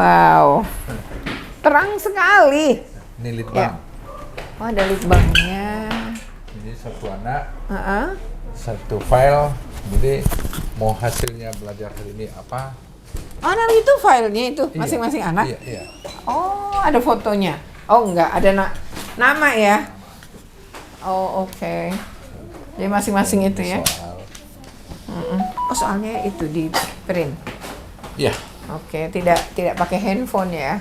Wow, terang sekali. Ini litbang. Oh, ada litbangnya. Ini satu anak, Uh-uh. satu file. Jadi mau hasilnya belajar hari ini apa? Oh, nah itu filenya itu Iya. masing-masing anak. Iya, iya. Oh, ada fotonya. Oh, enggak, ada nama ya. Oh, oke. Jadi masing-masing itu ya. Soal. Oh, soalnya itu di print. Iya. Oke, tidak pakai handphone ya.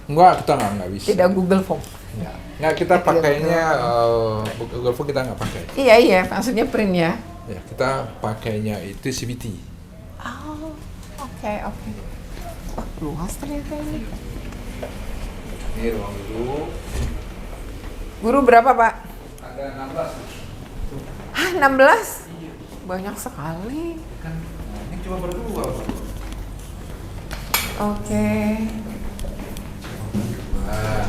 Enggak, kita nggak bisa. Tidak Google Form. Nggak, kita Tidak pakainya Google Form kita nggak pakai. Iya, maksudnya print ya. Ya, kita pakainya itu CBT. Oh, oke. Oh, luas ternyata ini. Ini ruang guru. Guru berapa, Pak? Ada 16. Hah, 16? Banyak sekali. Kan, ini cuma berdua. Oke. Nah,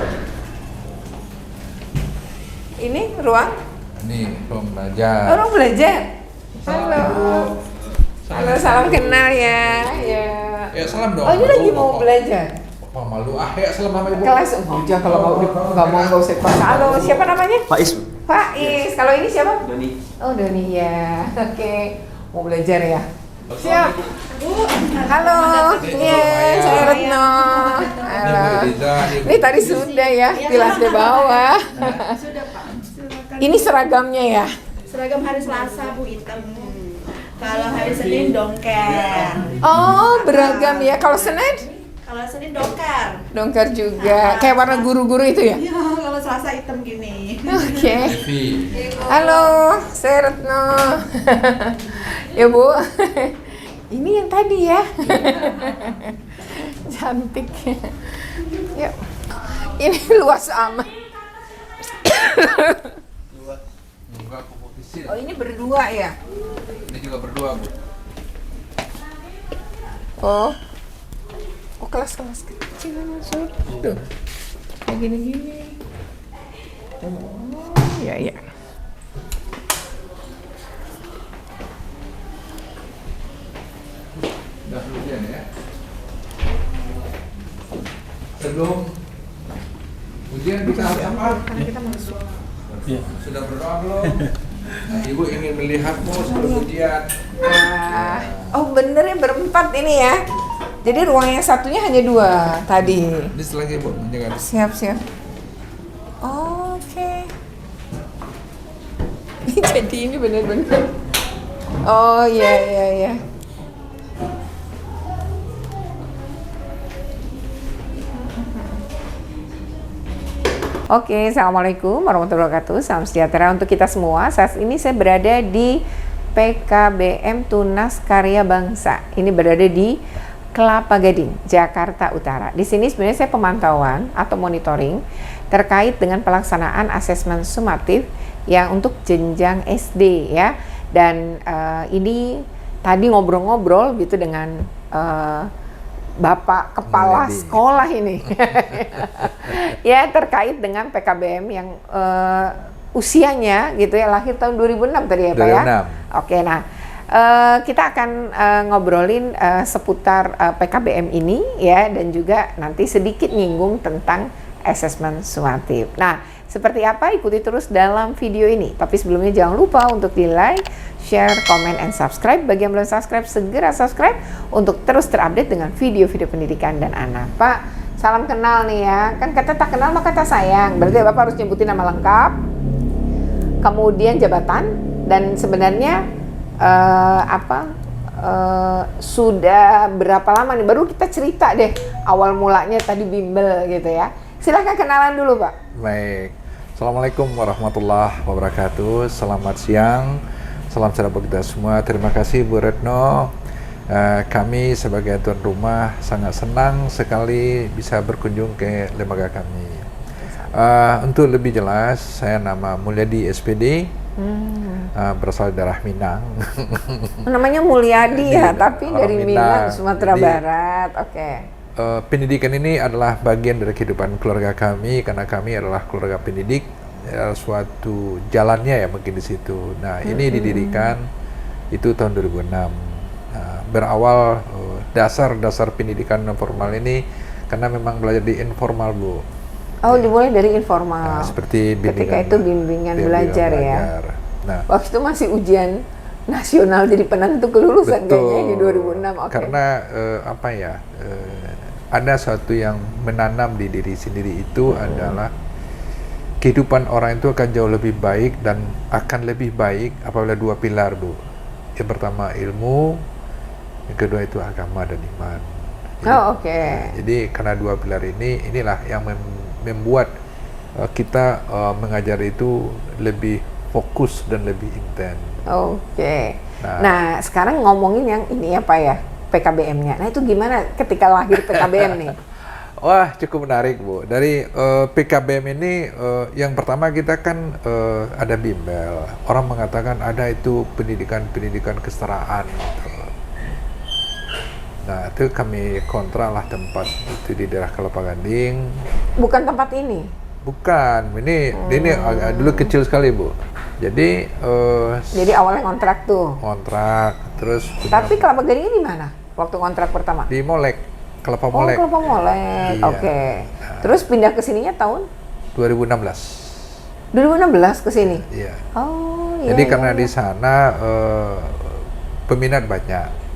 Ini ruang? ini ruang belajar. Ruang belajar? Salam Halo. dulu. Halo, salam kenal ya. Ya. Ya, salam dong. Oh, ini lagi Malu, mau Bapak. belajar. Bapak malu. Ya, salam sama ibu. Kelas aja kalau nggak usah kelas. Halo, siapa namanya? Faiz. Faiz. Kalau ini siapa? Doni. Oh, Doni ya. Oke. Mau belajar ya? Siap. Halo. Iya, saya Retno. Halo. Ini tadi sudah ya, di lantai bawah. Sudah Pak. Silakan. Ini seragamnya ya? Seragam hari Selasa Bu hitam. Kalau hari Senin dongker. Oh, beragam ya. Kalau Senin? Kalau Senin dongker. Dongker juga. Kayak warna guru-guru itu ya? Iya, kalau Selasa hitam gini. Oke. Devi. Halo, saya Retno. Ya Bu, ini yang tadi ya. Cantik. Yuk. Ini luas amat. Enggak, aku kecil. Oh, ini berdua ya? Ini juga berdua, Bu. Oh. Oh, kelas-kelas kecil maksud. Tuh. Kayak gini-gini. Oh, iya. Udah ujian ya. Sebelum ujian kita harus apa? Karena kita masuk. Iya. Sudah berdoa belum? Nah, Ibu ingin melihatmu sebelum ujian. Wah. Oh, bener ya, berempat ini ya. Jadi ruang yang satunya hanya 2 tadi. Ini lagi Bu, menjaga. Siap. Oke. Jadi ini benar-benar. Oh iya. Oke, assalamualaikum warahmatullahi wabarakatuh. Salam sejahtera untuk kita semua. Saat ini saya berada di PKBM Tunas Karya Bangsa. Ini berada di Kelapa Gading, Jakarta Utara. Di sini sebenarnya saya pemantauan atau monitoring terkait dengan pelaksanaan asesmen sumatif yang untuk jenjang SD ya. Dan ini tadi ngobrol-ngobrol gitu dengan Bapak Kepala Mulyadi. Sekolah ini. Ya, terkait dengan PKBM yang usianya gitu ya, lahir tahun 2006 tadi ya Pak ya? 2006. Oke, nah kita akan ngobrolin seputar PKBM ini ya, dan juga nanti sedikit nyinggung tentang asesmen sumatif. Nah, seperti apa? Ikuti terus dalam video ini. Tapi sebelumnya jangan lupa untuk di like, share, comment, and subscribe. Bagi yang belum subscribe, segera subscribe untuk terus terupdate dengan video-video pendidikan dan anak. Pak, salam kenal nih ya. Kan kata tak kenal maka tak sayang. Berarti Bapak harus nyebutin nama lengkap, kemudian jabatan, dan sebenarnya sudah berapa lama nih? Baru kita cerita deh awal mulanya tadi bimbel gitu ya. Silahkan kenalan dulu Pak. Baik. Assalamualaikum warahmatullahi wabarakatuh. Selamat siang. Salam sejahtera buat kita semua. Terima kasih Bu Retno. Kami sebagai tuan rumah sangat senang sekali bisa berkunjung ke lembaga kami. Untuk lebih jelas, saya nama Mulyadi SPD. Berasal dari daerah Minang. Namanya Mulyadi ya, tapi orang dari Minang, Sumatera Jadi, Barat. Oke. Pendidikan ini adalah bagian dari kehidupan keluarga kami karena kami adalah keluarga pendidik. Suatu jalannya ya mungkin di situ. Nah, ini didirikan itu tahun 2006. Berawal dasar pendidikan non formal ini karena memang belajar di informal Bu. Oh, dimulai dari informal. Nah, seperti ketika itu bimbingan belajar ya. Nah, waktu itu masih ujian nasional jadi penentu kelulusan kayaknya di 2006. Oke. Karena ada satu yang menanam di diri sendiri itu adalah kehidupan orang itu akan jauh lebih baik dan akan lebih baik apabila dua pilar Bu. Yang pertama ilmu, yang kedua itu agama dan iman. Jadi, jadi karena dua pilar inilah yang membuat kita mengajar itu lebih fokus dan lebih intens. Nah, sekarang ngomongin yang ini apa ya, PKBM-nya. Nah, itu gimana ketika lahir PKBM nih? Wah, cukup menarik Bu. Dari PKBM ini yang pertama kita kan ada bimbel. Orang mengatakan ada itu pendidikan kesetaraan. Gitu. Nah, itu kami kontrak lah tempat itu di daerah Kelapa Gading. Bukan tempat ini? Bukan, ini dulu kecil sekali Bu. Jadi awalnya kontrak tuh? Kontrak, terus... Tapi Kelapa Gading di mana waktu kontrak pertama? Di Molek, Kelapa Molek. Oh, Kelapa Molek, iya. Oke. Terus pindah ke sininya tahun? 2016. 2016 ke sini? Iya. Oh, iya. Jadi karena di sana peminat banyak.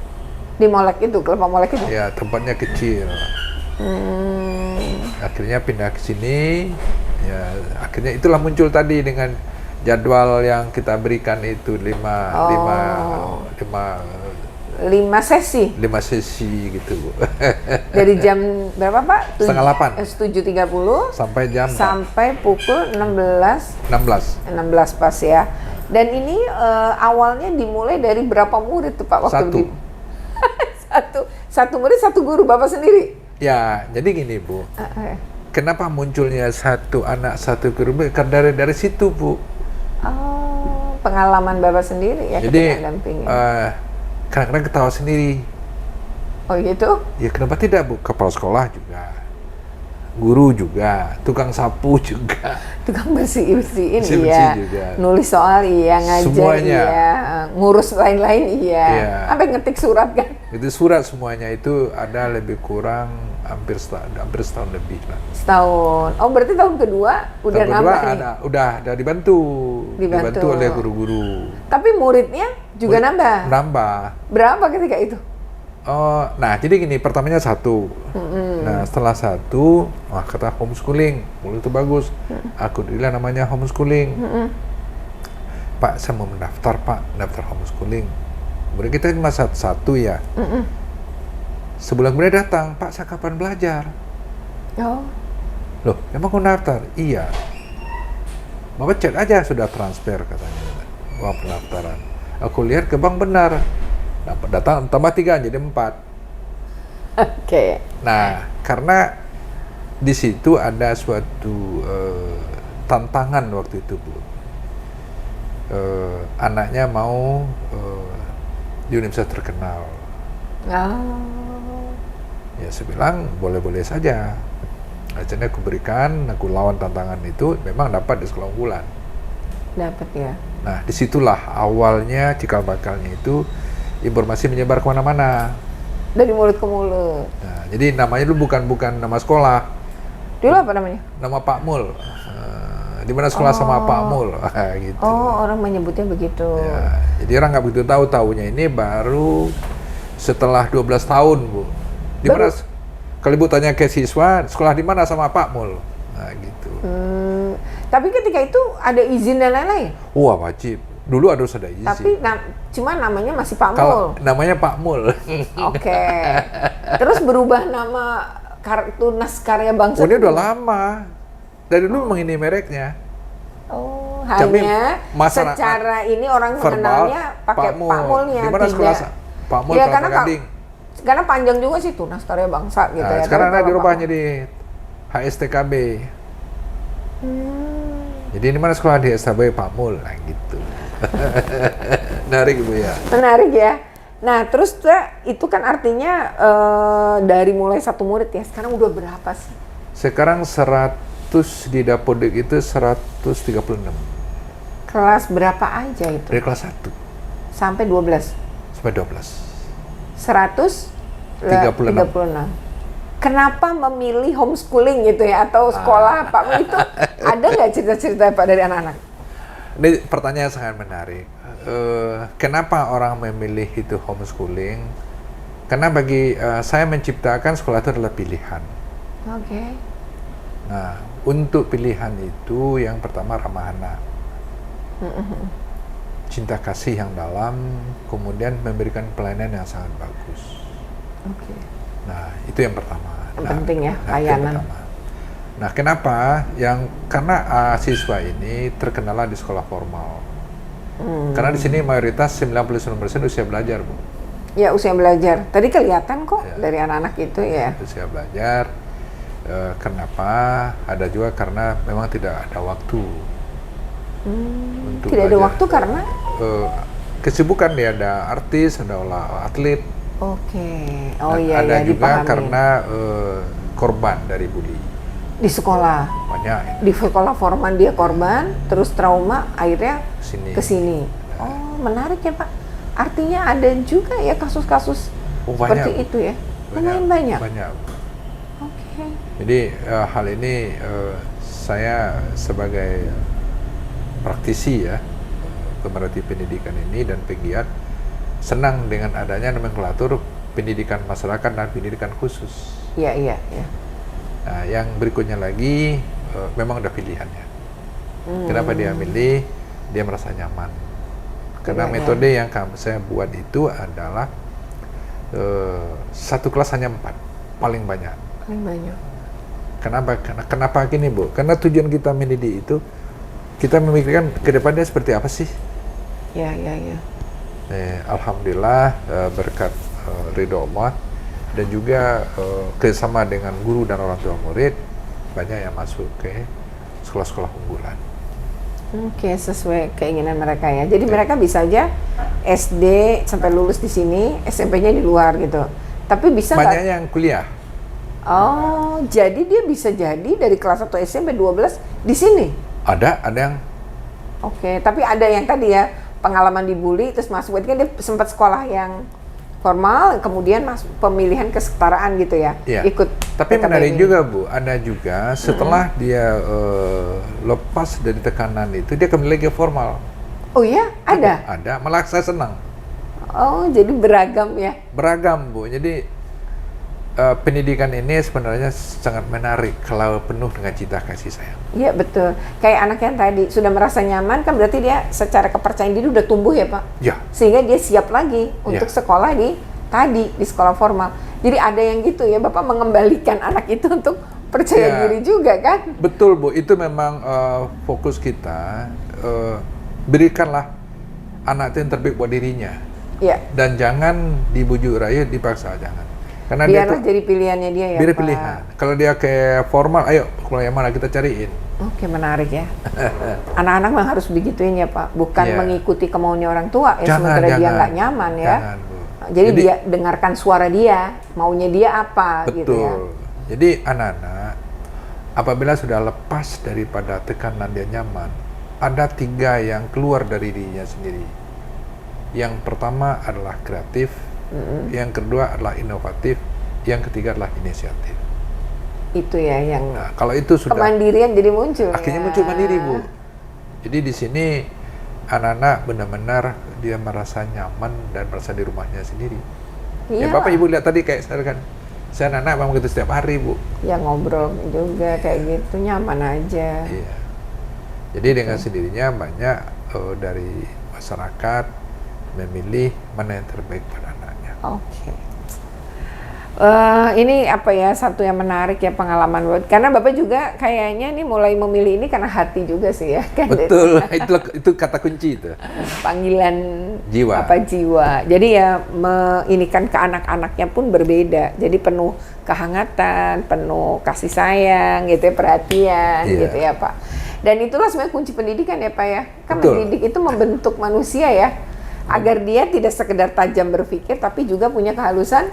Di Molek itu, Kelapa Molek itu? Ya, tempatnya kecil. Akhirnya pindah ke sini. Ya, akhirnya itulah muncul tadi dengan jadwal yang kita berikan itu 5 sesi? 5 sesi gitu Bu. Dari jam berapa Pak? 7:30. 7.30 sampai jam sampai pukul 16 pas ya. Dan ini awalnya dimulai dari berapa murid tuh Pak waktu Satu. Satu murid, satu guru, Bapak sendiri? Ya, jadi gini Bu. Kenapa munculnya satu anak satu guru? Karena dari situ Bu. Oh, pengalaman Bapak sendiri ya. Jadi kadang-kadang ketawa sendiri. Oh gitu? Ya kenapa tidak Bu? Kepala sekolah juga, guru juga, tukang sapu juga, tukang bersihin iya, juga. Nulis soal iya, ngajar semuanya. Iya, ngurus lain-lain iya. Sampai ngetik surat kan? Itu surat semuanya itu ada lebih kurang hampir setahun lebih lah. Setahun. Oh berarti tahun kedua udah nambah nih? Udah dibantu oleh guru-guru. Tapi muridnya juga nambah? Nambah. Berapa ketika itu? Oh, nah jadi gini, pertamanya 1. Nah setelah 1, wah kata homeschooling, itu bagus. Aku bilang namanya homeschooling. Pak, saya mau mendaftar Pak, daftar homeschooling. Kemudian kita cuma satu ya. Sebulan kemudian datang, Pak saya kapan belajar? Oh. Loh, emang kau daftar? Iya. Bapak cek aja sudah transfer katanya. Uang pendaftaran. Aku lihat ke bank benar. Datang tambah 3 jadi 4. Oke. Nah, karena di situ ada suatu tantangan waktu itu Bu. Anaknya mau di universitas terkenal. Ya saya bilang boleh-boleh saja. Akhirnya aku berikan, aku lawan tantangan itu, memang dapat di sekolah unggulan. Dapat ya. Nah disitulah awalnya cikal bakalnya itu informasi menyebar kemana-mana. Dari mulut ke mulut. Nah, jadi namanya dulu bukan nama sekolah. Dulu apa namanya? Nama Pak Mul. Di mana sekolah sama Pak Mul, gitu. Oh, orang menyebutnya begitu. Ya, jadi orang nggak begitu tahunya ini baru setelah 12 tahun Bu. Di mana? Kalau Ibu tanya ke siswa, sekolah di mana sama Pak Mul? Nah, gitu. Tapi ketika itu ada izin dan lain-lain? Wah, wajib. Dulu harus ada izin. Tapi cuma namanya masih Pak Mul. Kalau namanya Pak Mul. Oke. Terus berubah nama Tunas Karya Bangsa. Oh, ini udah lama. Dari dulu memang ini mereknya. Oh, hanya secara ini orang mengenalnya pakai Pak Mulnya. Di mana sekolah Pak Mul, ya, Kelapa Gading. Karena panjang juga sih Tunas Karya Bangsa gitu ya. Sekarang ada dirubahnya di HSTKB. Jadi ini mana sekolah di HSTKB Pak Mul, nah gitu. Menarik Bu ya. Menarik ya. Nah terus itu kan artinya dari mulai 1 murid ya, sekarang udah berapa sih? Sekarang 100 di Dapodik itu 136. Kelas berapa aja itu? Dari kelas 1 sampai 12. Sampai 12. 136. kenapa memilih homeschooling gitu ya atau sekolah Pak itu ada nggak cerita-cerita Pak dari anak-anak? Ini pertanyaan sangat menarik. Kenapa orang memilih itu homeschooling? Karena bagi saya menciptakan sekolah itu adalah pilihan. Oke. Nah, untuk pilihan itu yang pertama ramah anak. Cinta kasih yang dalam, kemudian memberikan pelayanan yang sangat bagus. Oke. Nah, itu yang pertama. Yang penting ya, itu yang layanan. pertama. Nah, kenapa? Karena siswa ini terkenal di sekolah formal. Karena di sini mayoritas 99% usia belajar, Bu. Ya, usia belajar. Tadi kelihatan kok Ya. dari anak-anak itu ya. Usia belajar. Kenapa? Ada juga karena memang tidak ada waktu. Untuk Tidak ada belajar. waktu karena kesibukan dia, ada artis, ada atlet. Oke. Oh Dan iya ada ya, juga dipahami. karena korban dari bully. Di sekolah. Banyak Di sekolah formal dia korban, terus trauma, akhirnya sini. ke sini. Oh, menarik ya Pak. Artinya ada juga ya kasus-kasus Oh, banyak, seperti Bu. itu ya. Lumayan banyak. Banyak. Oke. Jadi hal ini saya sebagai praktisi ya, pemerhati pendidikan ini dan pegiat senang dengan adanya nomenklatur pendidikan masyarakat dan pendidikan khusus. Iya, iya, iya. Nah, yang berikutnya lagi memang ada pilihannya. Kenapa dia milih? Dia merasa nyaman. Karena Iya, metode yang saya buat itu adalah satu kelas hanya 4, paling banyak. Paling banyak. Kenapa gini, Bu? Karena tujuan kita mendidik itu kita memikirkan ke depannya seperti apa sih? Ya, ya, ya. Alhamdulillah berkat ridho Allah dan juga kerjasama dengan guru dan orang tua murid banyak yang masuk ke sekolah-sekolah unggulan. Oke, sesuai keinginan mereka ya. Jadi mereka bisa aja SD sampai lulus di sini, SMP-nya di luar gitu. Tapi bisa nggak? Banyak yang kuliah. Oh, jadi dia bisa jadi dari kelas 1 SMP 12 di sini. Ada yang Oke, tapi ada yang tadi ya pengalaman dibully terus masuk, berarti kan dia sempat sekolah yang formal, kemudian pemilihan kesetaraan gitu ya, iya. ikut. Tapi PKB menarik ini. juga, Bu, ada juga setelah dia lepas dari tekanan itu dia kembali lagi ke formal. Oh iya, ada. Ada, malah saya senang. Oh, jadi beragam ya. Beragam, Bu. Jadi pendidikan ini sebenarnya sangat menarik kalau penuh dengan cinta kasih sayang. Iya betul. Kayak anak yang tadi sudah merasa nyaman kan berarti dia secara kepercayaan diri udah tumbuh ya Pak. Ya. Sehingga dia siap lagi untuk Ya. sekolah di sekolah formal. Jadi ada yang gitu ya Bapak mengembalikan anak itu untuk percaya Ya. diri juga kan? Betul, Bu. Itu memang fokus kita. Berikanlah anak itu yang terbaik buat dirinya. Iya. Dan jangan dibujuk rayu, dipaksa, jangan. Karena Biarlah dia tuh jadi pilihannya dia ya biar Pak. pilihan. Kalau dia kayak formal, ayo kalau yang mana kita cariin. Oke, menarik ya. Anak-anak memang harus digituin ya Pak, bukan Iya. mengikuti kemauannya orang tua ya, Jangan, sementara dia jangan. nggak nyaman ya. Jangan, Bu. Jadi dia dengarkan suara dia, maunya dia apa gitu ya. Betul. Jadi anak-anak apabila sudah lepas daripada tekanan dia nyaman, ada 3 yang keluar dari dirinya sendiri. Yang pertama adalah kreatif, yang kedua adalah inovatif, yang ketiga adalah inisiatif. Itu ya yang Nah, kalau itu sudah kemandirian jadi muncul. akhirnya ya. muncul mandiri, Bu. Jadi di sini anak-anak benar-benar dia merasa nyaman dan merasa di rumahnya sendiri. Ya Iya. Bapak Ibu lihat tadi kayak saya kan, saya anak memang gitu setiap hari, Bu. Ya ngobrol juga kayak gitu nyaman aja. Iya. Jadi dengan sendirinya banyak dari masyarakat memilih mana yang terbaik pada anaknya. Oke. Ini apa ya, satu yang menarik ya pengalaman buat, karena Bapak juga kayaknya nih mulai memilih ini karena hati juga sih ya kan. Betul, itu kata kunci itu. Panggilan Jiwa. jiwa. Jadi ya ini kan ke anak-anaknya pun berbeda. Jadi penuh kehangatan, penuh kasih sayang gitu ya, perhatian Iya. gitu ya Pak. Dan itulah sebenarnya kunci pendidikan ya Pak ya. Kan Betul. mendidik itu membentuk manusia ya, agar dia tidak sekedar tajam berpikir tapi juga punya kehalusan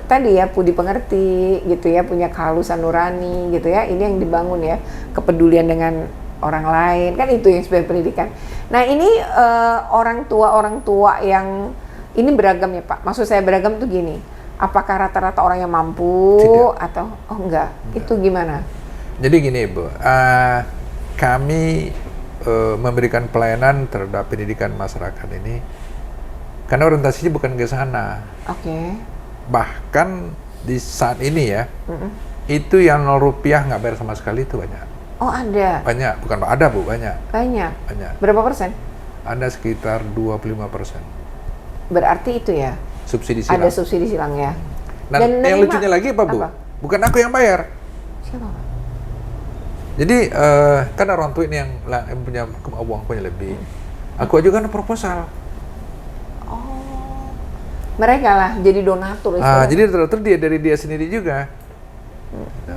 tadi ya, budi pengerti gitu ya, punya kehalusan nurani gitu ya. Ini yang dibangun ya, kepedulian dengan orang lain, kan itu yang sebagai pendidikan. Nah ini orang tua yang ini beragam ya Pak, maksud saya beragam tuh gini, Apakah rata-rata orang yang mampu Tidak. atau enggak? Itu gimana? Jadi gini Ibu, kami memberikan pelayanan terhadap pendidikan masyarakat ini karena orientasinya bukan ke sana. Oke. Bahkan di saat ini ya, itu yang Rp0 nggak bayar sama sekali itu banyak. Oh ada. Banyak, bukan ada Bu, banyak. Banyak. Banyak. Berapa persen? Ada sekitar 25%. Berarti itu ya? Subsidi silang. Ada subsidi silang ya? Dan yang nerima- lucunya lagi apa Bu? Apa? Bukan aku yang bayar. Siapa? Jadi kan orang tua ini yang punya uang punya lebih. Aku ajukan proposal. Oh, mereka lah jadi donatur. Jadi donatur dari dia sendiri juga.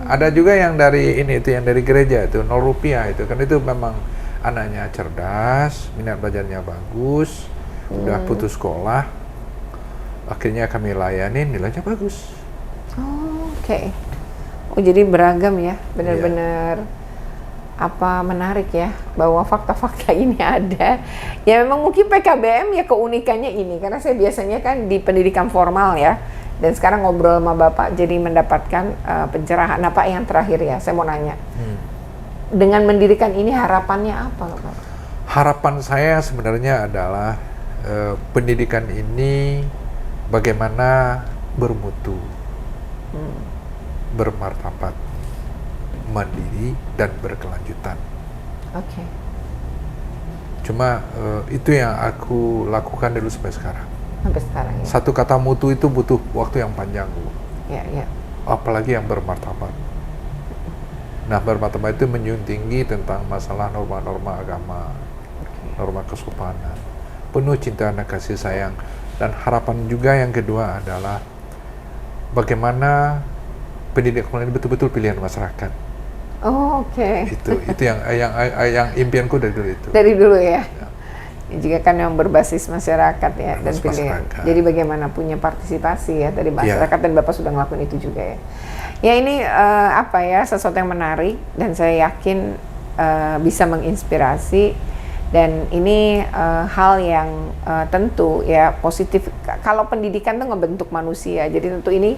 Ada juga yang dari ini itu yang dari gereja itu Rp0 itu kan itu memang anaknya cerdas, minat belajarnya bagus, udah putus sekolah, akhirnya kami layanin nilainya bagus. Oh, oke. Oh jadi beragam ya, benar-benar apa menarik ya bahwa fakta-fakta ini ada. Ya memang mungkin PKBM ya keunikannya ini karena saya biasanya kan di pendidikan formal ya. Dan sekarang ngobrol sama Bapak jadi mendapatkan pencerahan. Nah Pak yang terakhir ya, saya mau nanya. Dengan mendirikan ini harapannya apa Pak? Harapan saya sebenarnya adalah pendidikan ini bagaimana bermutu, bermartabat, mandiri dan berkelanjutan. Oke. Cuma itu yang aku lakukan dulu sampai sekarang. Sampai sekarang ya. Satu kata mutu itu butuh waktu yang panjang Bu. Ya. Apalagi yang bermartabat. Nah, bermartabat itu menjunjung tinggi tentang masalah norma-norma agama, norma kesopanan, penuh cinta dan kasih sayang. Dan harapan juga yang kedua adalah bagaimana pendidikan ini betul-betul pilihan masyarakat. Oh, oke. Itu yang impianku dari dulu itu. Dari dulu ya. Juga kan yang berbasis masyarakat ya dan Berbasis pilihan. masyarakat. Jadi bagaimana punya partisipasi ya dari masyarakat dan Bapak sudah ngelakuin itu juga ya. Ya ini sesuatu yang menarik dan saya yakin bisa menginspirasi dan ini hal yang tentu ya positif. Kalau pendidikan tuh ngebentuk manusia, jadi tentu ini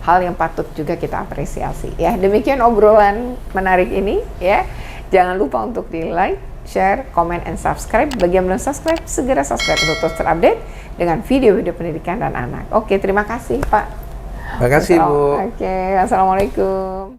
hal yang patut juga kita apresiasi ya. Demikian obrolan menarik ini ya. Jangan lupa untuk di like, share, comment, and subscribe. Bagi yang belum subscribe, segera subscribe untuk terus terupdate dengan video-video pendidikan dan anak. Oke, terima kasih Pak. Terima kasih Bu. Oke, assalamualaikum.